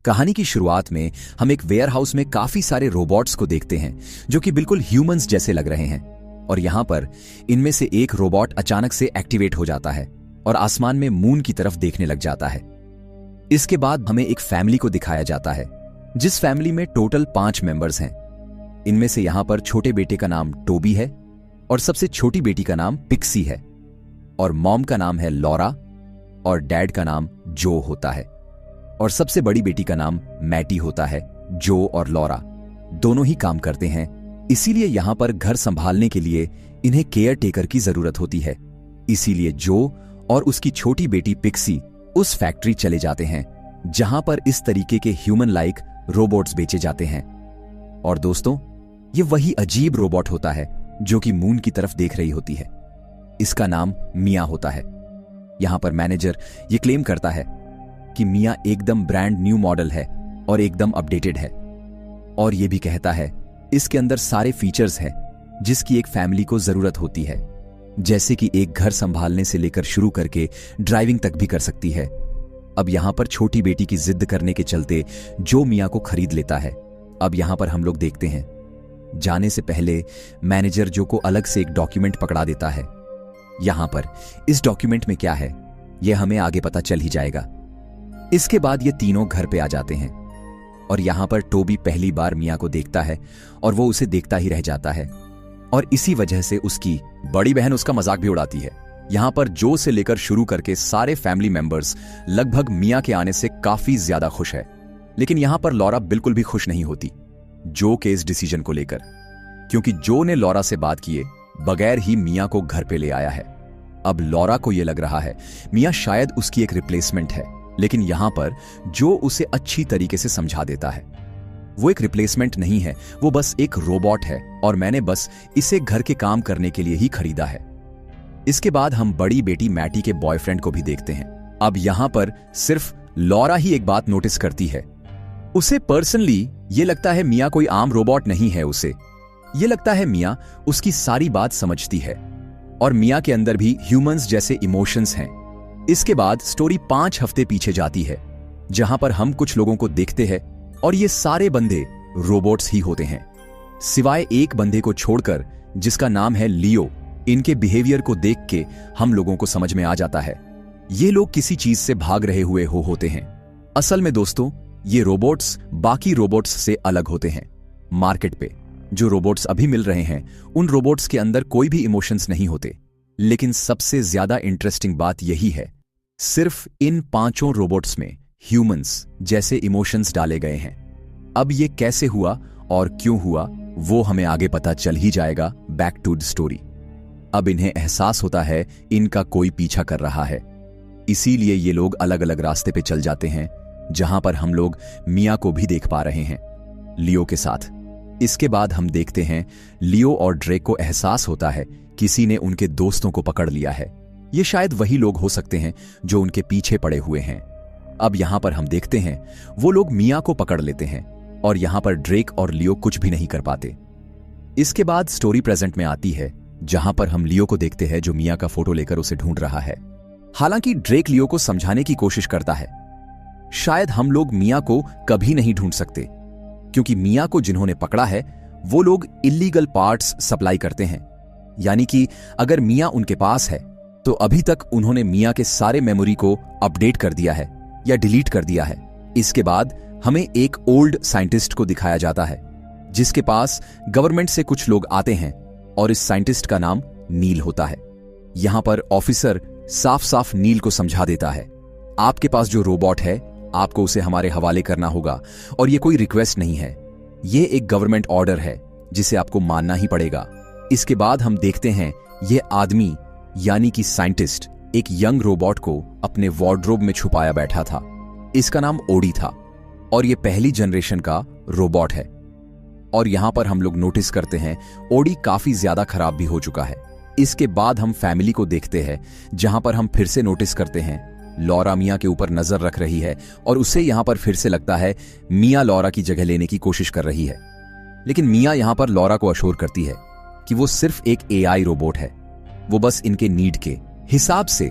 कहानी की शुरुआत में हम एक वेयरहाउस में काफी सारे रोबोट्स को देखते हैं जो कि बिल्कुल ह्यूमंस जैसे लग रहे हैं। और यहां पर इनमें से एक रोबोट अचानक से एक्टिवेट हो जाता है और आसमान में मून की तरफ देखने लग जाता है। इसके बाद हमें एक फैमिली को दिखाया जाता है जिस फैमिली में टोटल 5 मेंबर्स हैं। इनमें से यहां पर छोटे बेटे का नाम टोबी है और सबसे छोटी बेटी का नाम पिक्सी है और मॉम का नाम है लॉरा और डैड का नाम जो होता है और सबसे बड़ी बेटी का नाम मैटी होता है। जो और लॉरा दोनों ही काम करते हैं, इसीलिए यहां पर घर संभालने के लिए इन्हें केयर टेकर की जरूरत होती है। इसीलिए जो और उसकी छोटी बेटी पिक्सी उस फैक्ट्री चले जाते हैं जहां पर इस तरीके के ह्यूमन लाइक रोबोट्स बेचे जाते हैं। और दोस्तों, ये वही अजीब रोबोट होता है जो कि मून की तरफ देख रही होती है। इसका नाम मिया होता है। यहां पर मैनेजर ये क्लेम करता है कि मिया एकदम ब्रांड न्यू मॉडल है और एकदम अपडेटेड है, और ये भी कहता है इसके अंदर सारे फीचर्स हैं जिसकी एक फैमिली को जरूरत होती है, जैसे कि एक घर संभालने से लेकर शुरू करके ड्राइविंग तक भी कर सकती है। अब यहां पर छोटी बेटी की जिद करने के चलते जो मिया को खरीद लेता है। अब यहां पर हम लोग देखते हैं जाने से पहले मैनेजर जो को अलग से एक डॉक्यूमेंट पकड़ा देता है। यहां पर इस डॉक्यूमेंट में क्या है यह हमें आगे पता चल ही जाएगा। इसके बाद ये तीनों घर पे आ जाते हैं और यहां पर टोबी पहली बार मिया को देखता है और वो उसे देखता ही रह जाता है और इसी वजह से उसकी बड़ी बहन उसका मजाक भी उड़ाती है। यहां पर जो से लेकर शुरू करके सारे फैमिली मेंबर्स लगभग मिया के आने से काफी ज्यादा खुश है, लेकिन यहां पर लॉरा बिल्कुल भी खुश नहीं होती जो के इस डिसीजन को लेकर, क्योंकि जो ने लॉरा से बात किए बगैर ही मिया को घर पे ले आया है। अब लॉरा को यह लग रहा है मिया शायद उसकी एक रिप्लेसमेंट है, लेकिन यहां पर जो उसे अच्छी तरीके से समझा देता है वो एक रिप्लेसमेंट नहीं है, वो बस एक रोबोट है और मैंने बस इसे घर के काम करने के लिए ही खरीदा है। इसके बाद हम बड़ी बेटी मैटी के बॉयफ्रेंड को भी देखते हैं। अब यहां पर सिर्फ लॉरा ही एक बात नोटिस करती है, उसे पर्सनली ये लगता है मिया कोई आम रोबोट नहीं है, उसे ये लगता है मिया उसकी सारी बात समझती है और मिया के अंदर भी ह्यूमंस जैसे इमोशंस हैं। इसके बाद स्टोरी 5 हफ्ते पीछे जाती है जहां पर हम कुछ लोगों को देखते हैं और ये सारे बंदे रोबोट्स ही होते हैं सिवाय एक बंदे को छोड़कर जिसका नाम है लियो। इनके बिहेवियर को देख के हम लोगों को समझ में आ जाता है ये लोग किसी चीज से भाग रहे हुए होते हैं। असल में दोस्तों, ये रोबोट्स बाकी रोबोट्स से अलग होते हैं। मार्केट पे जो रोबोट्स अभी मिल रहे हैं उन रोबोट्स के अंदर कोई भी इमोशंस नहीं होते, लेकिन सबसे ज्यादा इंटरेस्टिंग बात यही है सिर्फ इन 5 रोबोट्स में ह्यूमंस जैसे इमोशंस डाले गए हैं। अब ये कैसे हुआ और क्यों हुआ वो हमें आगे पता चल ही जाएगा। Back to the story. अब इन्हें एहसास होता है इनका कोई पीछा कर रहा है, इसीलिए ये लोग अलग अलग रास्ते पे चल जाते हैं जहां पर हम लोग मिया को भी देख पा रहे हैं लियो के साथ। इसके बाद हम देखते हैं लियो और ड्रेक को एहसास होता है किसी ने उनके दोस्तों को पकड़ लिया है। ये शायद वही लोग हो सकते हैं जो उनके पीछे पड़े हुए हैं। अब यहां पर हम देखते हैं वो लोग मिया को पकड़ लेते हैं और यहां पर ड्रेक और लियो कुछ भी नहीं कर पाते। इसके बाद स्टोरी प्रेजेंट में आती है जहां पर हम लियो को देखते हैं जो मिया का फोटो लेकर उसे ढूंढ रहा है। हालांकि ड्रेक लियो को समझाने की कोशिश करता है शायद हम लोग मिया को कभी नहीं ढूंढ सकते, क्योंकि मिया को जिन्होंने पकड़ा है वो लोग इल्लीगल पार्ट्स सप्लाई करते हैं। यानी कि अगर मिया उनके पास है तो अभी तक उन्होंने मिया के सारे मेमोरी को अपडेट कर दिया है या डिलीट कर दिया है। इसके बाद हमें एक ओल्ड साइंटिस्ट को दिखाया जाता है जिसके पास गवर्नमेंट से कुछ लोग आते हैं और इस साइंटिस्ट का नाम नील होता है। यहां पर ऑफिसर साफ साफ नील को समझा देता है आपके पास जो रोबोट है आपको उसे हमारे हवाले करना होगा और यह कोई रिक्वेस्ट नहीं है, यह एक गवर्नमेंट ऑर्डर है जिसे आपको मानना ही पड़ेगा। इसके बाद हम देखते हैं यह आदमी यानी कि साइंटिस्ट एक यंग रोबोट को अपने वार्डरोब में छुपाया बैठा था। इसका नाम ओडी था और यह पहली जनरेशन का रोबोट है। और यहां पर हम लोग नोटिस करते हैं ओडी काफी ज्यादा खराब भी हो चुका है। इसके बाद हम फैमिली को देखते हैं जहां पर हम फिर से नोटिस करते हैं लॉरा मिया के ऊपर नजर रख रही है और उसे यहां पर फिर से लगता है मिया लॉरा की जगह लेने की कोशिश कर रही है, लेकिन मिया यहां पर लॉरा को अश्योर करती है कि वो सिर्फ एक एआई रोबोट है, वो बस इनके नीड के हिसाब से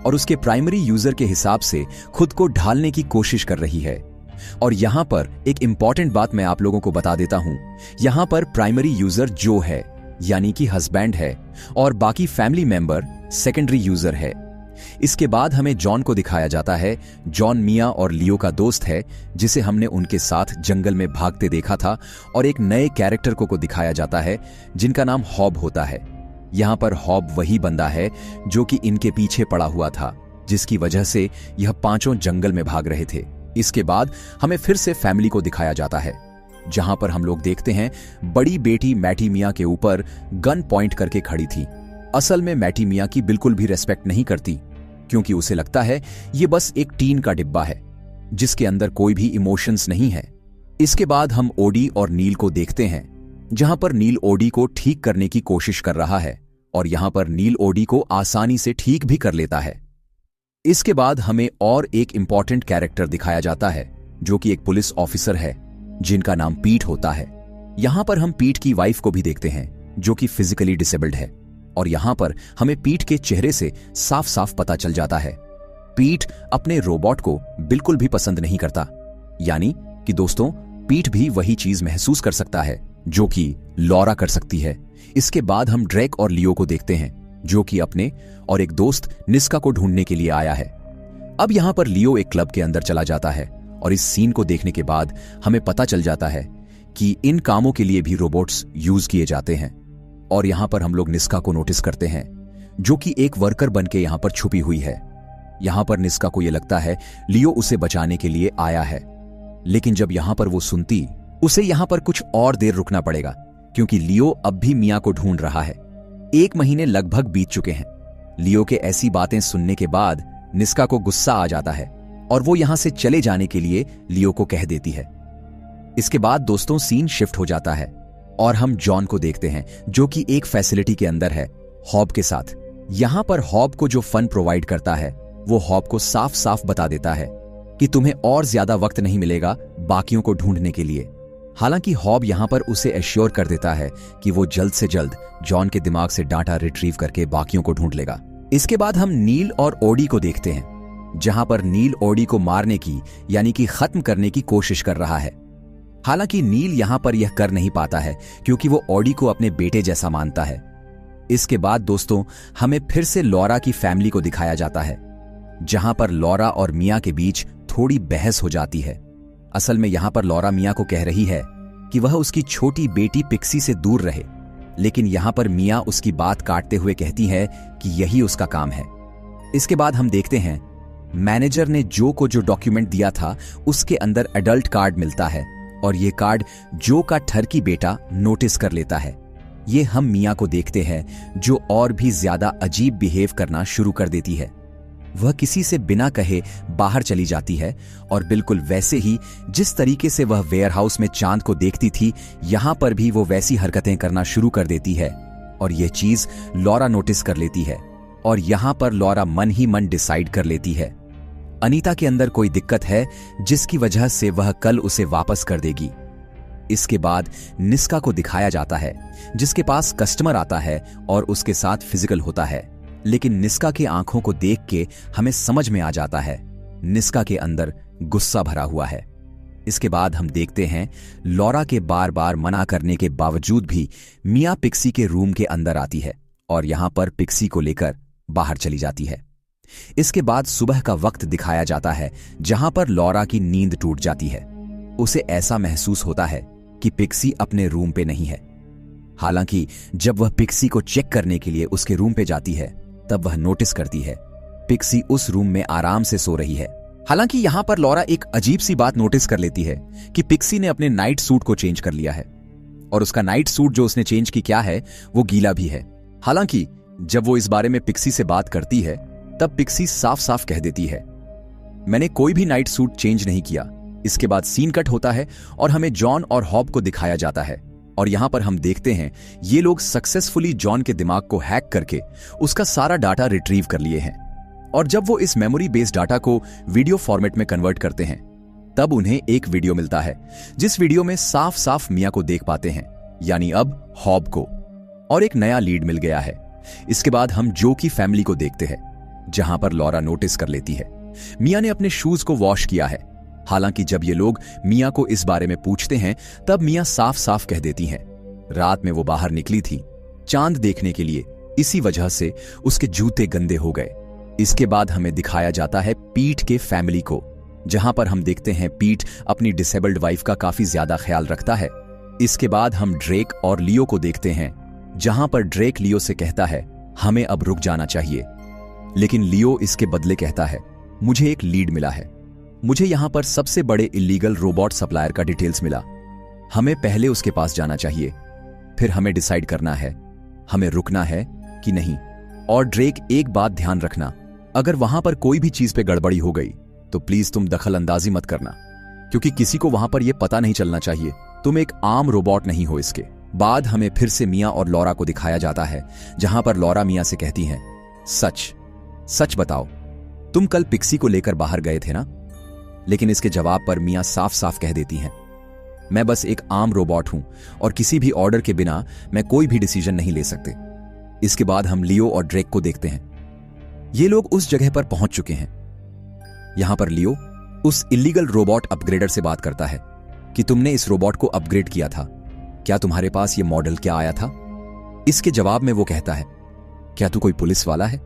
और उसके प्राइमरी यूजर के हिसाब से खुद को ढालने की कोशिश कर रही है। और यहां पर एक इंपॉर्टेंट बात मैं आप लोगों को बता देता हूं, यहां पर प्राइमरी यूजर जो है यानी कि हस्बैंड है और बाकी फैमिली मेंबर सेकेंडरी यूजर है। इसके बाद हमें जॉन को दिखाया जाता है। जॉन मिया और लियो का दोस्त है जिसे हमने उनके साथ जंगल में भागते देखा था, और एक नए कैरेक्टर को दिखाया जाता है जिनका नाम हॉब होता है। यहां पर हॉब वही बंदा है जो कि इनके पीछे पड़ा हुआ था, जिसकी वजह से यह पांचों जंगल में भाग रहे थे। इसके बाद हमें फिर से फैमिली को दिखाया जाता है, जहां पर हम लोग देखते हैं बड़ी बेटी मैटी मिया के ऊपर गन पॉइंट करके खड़ी थी। असल में मैटी मिया की बिल्कुल भी रेस्पेक्ट नहीं करती, क्योंकि उसे लगता है ये बस एक टीन का डिब्बा है जिसके अंदर कोई भी इमोशंस नहीं है। इसके बाद हम ओडी और नील को देखते हैं, जहां पर नील ओडी को ठीक करने की कोशिश कर रहा है और यहां पर नील ओडी को आसानी से ठीक भी कर लेता है। इसके बाद हमें और एक इंपॉर्टेंट कैरेक्टर दिखाया जाता है जो कि एक पुलिस ऑफिसर है जिनका नाम पीट होता है। यहां पर हम पीट की वाइफ को भी देखते हैं जो कि फिजिकली डिसेबल्ड है, और यहां पर हमें पीट के चेहरे से साफ साफ पता चल जाता है पीट अपने रोबोट को बिल्कुल भी पसंद नहीं करता। यानी कि दोस्तों, पीट भी वही चीज महसूस कर सकता है जो कि लॉरा कर सकती है। इसके बाद हम ड्रेक और लियो को देखते हैं जो कि अपने और एक दोस्त निस्का को ढूंढने के लिए आया है। अब यहां पर लियो एक क्लब के अंदर चला जाता है, और इस सीन को देखने के बाद हमें पता चल जाता है कि इन कामों के लिए भी रोबोट्स यूज किए जाते हैं। और यहां पर हम लोग निस्का को नोटिस करते हैं जो कि एक वर्कर बनके यहां पर छुपी हुई है। यहां पर निस्का को यह लगता है लियो उसे बचाने के लिए आया है, लेकिन जब यहां पर वो सुनती, उसे यहां पर कुछ और देर रुकना पड़ेगा, क्योंकि लियो अब भी मिया को ढूंढ रहा है। 1 महीने लगभग बीत चुके हैं। लियो के ऐसी बातें सुनने के बाद निस्का को गुस्सा आ जाता है और वो यहां से चले जाने के लिए लियो को कह देती है। इसके बाद दोस्तों सीन शिफ्ट हो जाता है और हम जॉन को देखते हैं जो कि एक फैसिलिटी के अंदर है हॉब के साथ। यहां पर हॉब को जो फन प्रोवाइड करता है वो हॉब को साफ साफ बता देता है कि तुम्हें और ज्यादा वक्त नहीं मिलेगा बाकियों को ढूंढने के लिए। हालांकि हॉब यहां पर उसे एश्योर कर देता है कि वो जल्द से जल्द जॉन के दिमाग से डाटा रिट्रीव करके बाकियों को ढूंढ लेगा। इसके बाद हम नील और ओडी को देखते हैं, जहां पर नील ओडी को मारने की यानी कि खत्म करने की कोशिश कर रहा है। हालांकि नील यहां पर यह कर नहीं पाता है क्योंकि वो ओडी को अपने बेटे जैसा मानता है। इसके बाद दोस्तों हमें फिर से लॉरा की फैमिली को दिखाया जाता है, जहां पर लॉरा और मिया के बीच थोड़ी बहस हो जाती है। असल में यहां पर लॉरा मिया को कह रही है कि वह उसकी छोटी बेटी पिक्सी से दूर रहे, लेकिन यहां पर मिया उसकी बात काटते हुए कहती है कि यही उसका काम है। इसके बाद हम देखते हैं मैनेजर ने जो को जो डॉक्यूमेंट दिया था उसके अंदर एडल्ट कार्ड मिलता है, और ये कार्ड जो का ठरकी बेटा नोटिस कर लेता है। ये हम मिया को देखते हैं जो और भी ज्यादा अजीब बिहेव करना शुरू कर देती है। वह किसी से बिना कहे बाहर चली जाती है, और बिल्कुल वैसे ही जिस तरीके से वह वेयरहाउस में चांद को देखती थी, यहां पर भी वो वैसी हरकतें करना शुरू कर देती है। और यह चीज लॉरा नोटिस कर लेती है, और यहां पर लॉरा मन ही मन डिसाइड कर लेती है अनीता के अंदर कोई दिक्कत है जिसकी वजह से वह कल उसे वापस कर देगी। इसके बाद निस्का को दिखाया जाता है जिसके पास कस्टमर आता है और उसके साथ फिजिकल होता है, लेकिन निस्का के आंखों को देख के हमें समझ में आ जाता है निस्का के अंदर गुस्सा भरा हुआ है। इसके बाद हम देखते हैं लॉरा के बार बार मना करने के बावजूद भी मिया पिक्सी के रूम के अंदर आती है और यहां पर पिक्सी को लेकर बाहर चली जाती है। इसके बाद सुबह का वक्त दिखाया जाता है जहां पर लॉरा की नींद टूट जाती है। उसे ऐसा महसूस होता है कि पिक्सी अपने रूम पे नहीं है। हालांकि जब वह पिक्सी को चेक करने के लिए उसके रूम पे जाती है तब वह नोटिस करती है पिक्सी उस रूम में आराम से सो रही है। हालांकि यहां पर लॉरा एक अजीब सी बात नोटिस कर लेती है कि पिक्सी ने अपने नाइट सूट को चेंज कर लिया है, और उसका नाइट सूट जो उसने चेंज की क्या है वो गीला भी है। हालांकि जब वो इस बारे में पिक्सी से बात करती है तब पिक्सी साफ साफ कह देती है मैंने कोई भी नाइट सूट चेंज नहीं किया। इसके बाद सीन कट होता है और हमें जॉन और हॉब को दिखाया जाता है, और यहां पर हम देखते हैं ये लोग सक्सेसफुली जॉन के दिमाग को हैक करके उसका सारा डाटा रिट्रीव कर लिए हैं। और जब वो इस मेमोरी बेस्ड डाटा को वीडियो फॉर्मेट में कन्वर्ट करते हैं तब उन्हें एक वीडियो मिलता है, जिस वीडियो में साफ साफ मिया को देख पाते हैं, यानी अब हॉब को, और एक नया लीड मिल गया है। इसके बाद हम जो की फैमिली को देखते हैं, जहां पर लॉरा नोटिस कर लेती है मिया ने अपने शूज को वॉश किया है। हालांकि जब ये लोग मिया को इस बारे में पूछते हैं तब मिया साफ साफ कह देती हैं रात में वो बाहर निकली थी चांद देखने के लिए, इसी वजह से उसके जूते गंदे हो गए। इसके बाद हमें दिखाया जाता है पीट के फैमिली को, जहां पर हम देखते हैं पीट अपनी डिसेबल्ड वाइफ का काफी ज्यादा ख्याल रखता है। इसके बाद हम ड्रेक और लियो को देखते हैं, जहां पर ड्रेक लियो से कहता है हमें अब रुक जाना चाहिए, लेकिन लियो इसके बदले कहता है मुझे एक लीड मिला है, मुझे यहां पर सबसे बड़े इलीगल रोबोट सप्लायर का डिटेल्स मिला, हमें पहले उसके पास जाना चाहिए, फिर हमें डिसाइड करना है हमें रुकना है कि नहीं। और ड्रेक एक बात ध्यान रखना, अगर वहां पर कोई भी चीज पे गड़बड़ी हो गई तो प्लीज तुम दखल अंदाजी मत करना, क्योंकि किसी को वहां पर यह पता नहीं चलना चाहिए तुम एक आम रोबोट नहीं हो। इसके बाद हमें फिर से मिया और लॉरा को दिखाया जाता है, जहां पर लॉरा मिया से कहती हैं सच सच बताओ, तुम कल पिक्सी को लेकर बाहर गए थे ना? लेकिन इसके जवाब पर मिया साफ साफ कह देती हैं मैं बस एक आम रोबोट हूं और किसी भी ऑर्डर के बिना मैं कोई भी डिसीजन नहीं ले सकते। इसके बाद हम लियो और ड्रेक को देखते हैं, ये लोग उस जगह पर पहुंच चुके हैं। यहां पर लियो उस इलीगल रोबोट अपग्रेडर से बात करता है कि तुमने इस रोबोट को अपग्रेड किया था, क्या तुम्हारे पास ये मॉडल क्या आया था? इसके जवाब में वो कहता है क्या तू कोई पुलिस वाला है?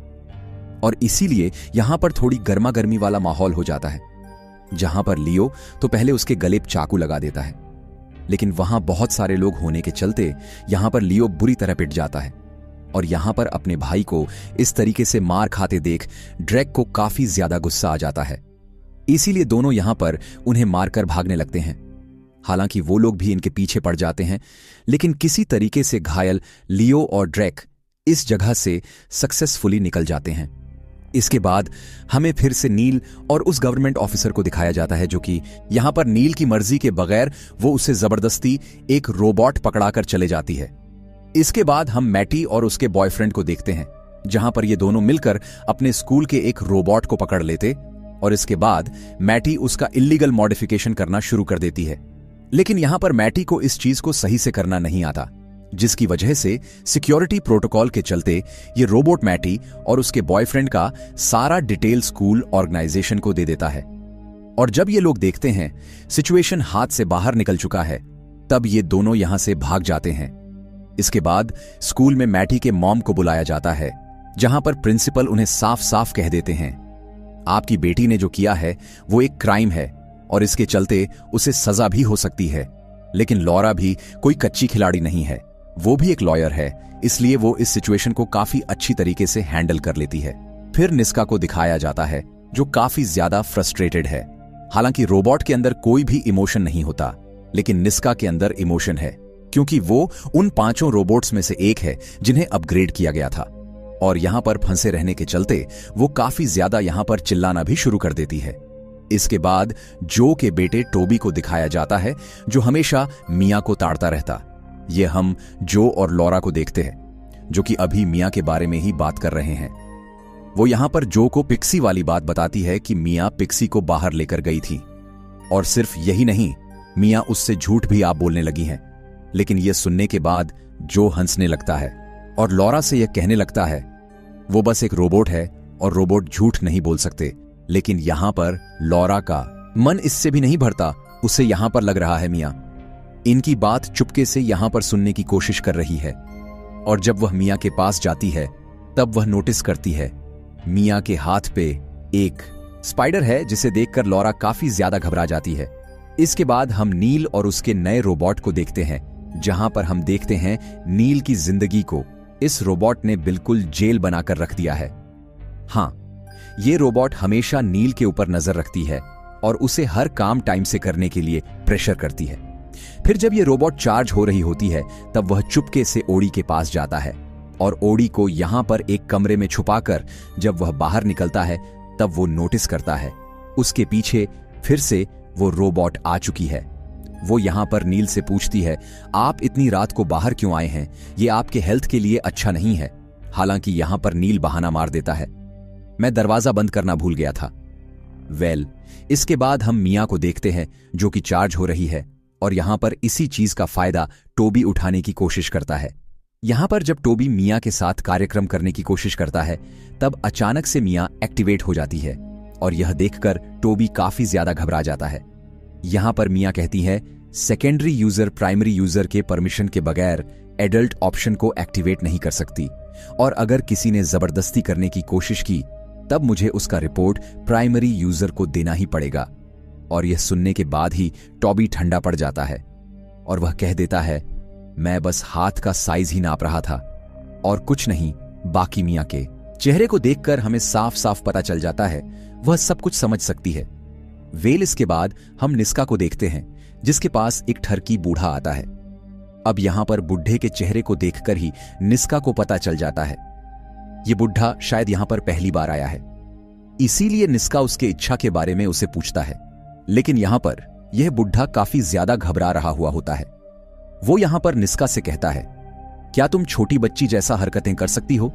और इसीलिए यहां पर थोड़ी गर्मा गर्मी वाला माहौल हो जाता है, जहां पर लियो तो पहले उसके गले पर चाकू लगा देता है, लेकिन वहां बहुत सारे लोग होने के चलते यहां पर लियो बुरी तरह पिट जाता है। और यहां पर अपने भाई को इस तरीके से मार खाते देख ड्रेक को काफी ज्यादा गुस्सा आ जाता है, इसीलिए दोनों यहां पर उन्हें मारकर भागने लगते हैं। हालांकि वो लोग भी इनके पीछे पड़ जाते हैं, लेकिन किसी तरीके से घायल लियो और ड्रेक इस जगह से सक्सेसफुली निकल जाते हैं। इसके बाद हमें फिर से नील और उस गवर्नमेंट ऑफिसर को दिखाया जाता है, जो कि यहां पर नील की मर्जी के बगैर वो उसे जबरदस्ती एक रोबोट पकड़ाकर चले जाती है। इसके बाद हम मैटी और उसके बॉयफ्रेंड को देखते हैं, जहां पर ये दोनों मिलकर अपने स्कूल के एक रोबोट को पकड़ लेते और इसके बाद मैटी उसका इलीगल मॉडिफिकेशन करना शुरू कर देती है। लेकिन यहां पर मैटी को इस चीज को सही से करना नहीं आता, जिसकी वजह से सिक्योरिटी प्रोटोकॉल के चलते ये रोबोट मैटी और उसके बॉयफ्रेंड का सारा डिटेल स्कूल ऑर्गेनाइजेशन को दे देता है। और जब ये लोग देखते हैं सिचुएशन हाथ से बाहर निकल चुका है, तब ये दोनों यहां से भाग जाते हैं। इसके बाद स्कूल में मैटी के मॉम को बुलाया जाता है, जहां पर प्रिंसिपल उन्हें साफ साफ कह देते हैं आपकी बेटी ने जो किया है वो एक क्राइम है और इसके चलते उसे सजा भी हो सकती है। लेकिन लॉरा भी कोई कच्ची खिलाड़ी नहीं है, वो भी एक लॉयर है, इसलिए वो इस सिचुएशन को काफी अच्छी तरीके से हैंडल कर लेती है। फिर निस्का को दिखाया जाता है, जो काफी ज्यादा फ्रस्ट्रेटेड है। हालांकि रोबोट के अंदर कोई भी इमोशन नहीं होता, लेकिन निस्का के अंदर इमोशन है, क्योंकि वो उन 5 रोबोट्स में से एक है जिन्हें अपग्रेड किया गया था। और यहां पर फंसे रहने के चलते वो काफी ज्यादा यहां पर चिल्लाना भी शुरू कर देती है। इसके बाद जो के बेटे टोबी को दिखाया जाता है, जो हमेशा मिया को ताड़ता रहता। ये हम जो और लॉरा को देखते हैं, जो कि अभी मिया के बारे में ही बात कर रहे हैं। वो यहां पर जो को पिक्सी वाली बात बताती है कि मिया पिक्सी को बाहर लेकर गई थी, और सिर्फ यही नहीं, मिया उससे झूठ भी आप बोलने लगी हैं। लेकिन यह सुनने के बाद जो हंसने लगता है और लॉरा से यह कहने लगता है वो बस एक रोबोट है और रोबोट झूठ नहीं बोल सकते। लेकिन यहां पर लॉरा का मन इससे भी नहीं भरता, उसे यहां पर लग रहा है मिया इनकी बात चुपके से यहां पर सुनने की कोशिश कर रही है। और जब वह मिया के पास जाती है तब वह नोटिस करती है मिया के हाथ पे एक स्पाइडर है, जिसे देखकर लॉरा काफी ज्यादा घबरा जाती है। इसके बाद हम नील और उसके नए रोबोट को देखते हैं, जहां पर हम देखते हैं नील की जिंदगी को इस रोबोट ने बिल्कुल जेल बनाकर रख दिया है। हां, ये रोबोट हमेशा नील के ऊपर नजर रखती है और उसे हर काम टाइम से करने के लिए प्रेशर करती है। फिर जब ये रोबोट चार्ज हो रही होती है तब वह चुपके से ओडी के पास जाता है और ओडी को यहां पर एक कमरे में छुपाकर जब वह बाहर निकलता है तब वो नोटिस करता है उसके पीछे फिर से वो रोबोट आ चुकी है। वो यहां पर नील से पूछती है आप इतनी रात को बाहर क्यों आए हैं, ये आपके हेल्थ के लिए अच्छा नहीं है। हालांकि यहां पर नील बहाना मार देता है मैं दरवाजा बंद करना भूल गया था। इसके बाद हम मिया को देखते हैं जो कि चार्ज हो रही है और यहां पर इसी चीज का फायदा टोबी उठाने की कोशिश करता है। यहां पर जब टोबी मिया के साथ कार्यक्रम करने की कोशिश करता है तब अचानक से मिया एक्टिवेट हो जाती है और यह देखकर टोबी काफी ज्यादा घबरा जाता है। यहां पर मिया कहती है, सेकेंडरी यूजर प्राइमरी यूजर के परमिशन के बगैर एडल्ट ऑप्शन को एक्टिवेट नहीं कर सकती, और अगर किसी ने जबरदस्ती करने की कोशिश की तब मुझे उसका रिपोर्ट प्राइमरी यूजर को देना ही पड़ेगा। और यह सुनने के बाद ही टॉबी ठंडा पड़ जाता है और वह कह देता है, मैं बस हाथ का साइज ही नाप रहा था और कुछ नहीं। बाकी मिया के चेहरे को देखकर हमें साफ साफ पता चल जाता है वह सब कुछ समझ सकती है। वेल इसके बाद हम निस्का को देखते हैं, जिसके पास एक ठरकी बूढ़ा आता है। अब यहां पर बुढ़े के चेहरे को देखकर ही निस्का को पता चल जाता है यह बुढ़ा शायद यहां पर पहली बार आया है, इसीलिए निस्का उसके इच्छा के बारे में उसे पूछता है। लेकिन यहां पर यह बुढ़ा काफी ज्यादा घबरा रहा हुआ होता है। वो यहां पर निस्का से कहता है, क्या तुम छोटी बच्ची जैसा हरकतें कर सकती हो?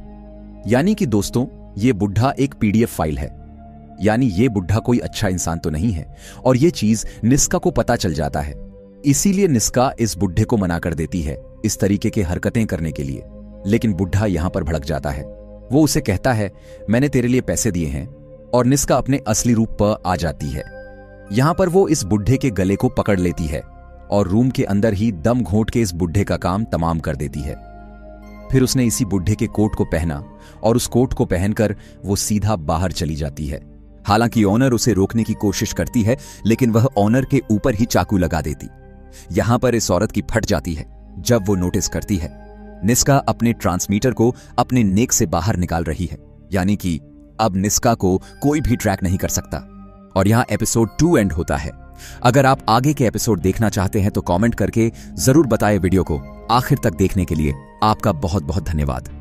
यानी कि दोस्तों, यह बुढ़ा एक पीडीएफ फाइल है, यानी यह बुढ़ा कोई अच्छा इंसान तो नहीं है, और यह चीज निस्का को पता चल जाता है। इसीलिए निस्का इस बुढ़े को मना कर देती है इस तरीके की हरकतें करने के लिए। लेकिन बुढ़ा यहां पर भड़क जाता है। वो उसे कहता है, मैंने तेरे लिए पैसे दिए हैं, और निस्का अपने असली रूप पर आ जाती है। यहां पर वो इस बुढ़े के गले को पकड़ लेती है और रूम के अंदर ही दम घोंट के इस बुढ़े का काम तमाम कर देती है। फिर उसने इसी बुढ़े के कोट को पहना और उस कोट को पहनकर वो सीधा बाहर चली जाती है। हालांकि ऑनर उसे रोकने की कोशिश करती है, लेकिन वह ऑनर के ऊपर ही चाकू लगा देती। यहां पर इस औरत की फट जाती है जब वो नोटिस करती है निस्का अपने ट्रांसमीटर को अपने नेक से बाहर निकाल रही है, यानी कि अब निस्का को कोई भी ट्रैक नहीं कर सकता। और यहां एपिसोड 2 एंड होता है। अगर आप आगे के एपिसोड देखना चाहते हैं तो कमेंट करके जरूर बताएं। वीडियो को आखिर तक देखने के लिए आपका बहुत बहुत धन्यवाद।